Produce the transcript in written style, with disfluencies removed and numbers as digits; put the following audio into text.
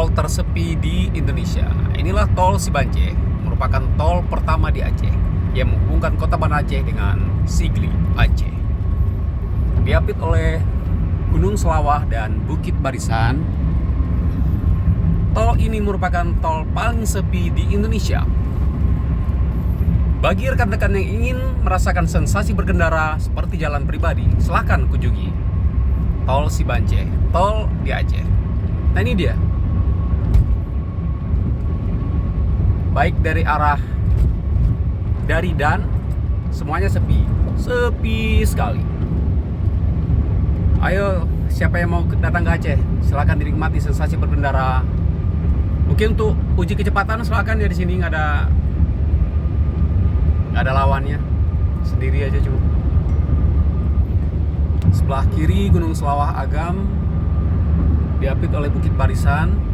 tol tersepi di Indonesia. Inilah tol Sibanje, merupakan tol pertama di Aceh yang menghubungkan kota Banda Aceh dengan Sigli, Aceh. Diapit oleh Gunung Selawah dan Bukit Barisan, tol ini merupakan tol paling sepi di Indonesia. Bagi rekan-rekan yang ingin merasakan sensasi berkendara seperti jalan pribadi, silahkan kunjungi tol Sibanje, tol di Aceh. Nah, ini dia. Baik dari arah dari dan semuanya sepi sekali. Ayo, siapa yang mau datang ke Aceh, silahkan dinikmati sensasi berkendara. Mungkin untuk uji kecepatan silahkan ya, di sini nggak ada lawannya, sendiri aja cukup. Sebelah kiri Gunung Selawah Agam, diapit oleh Bukit Barisan.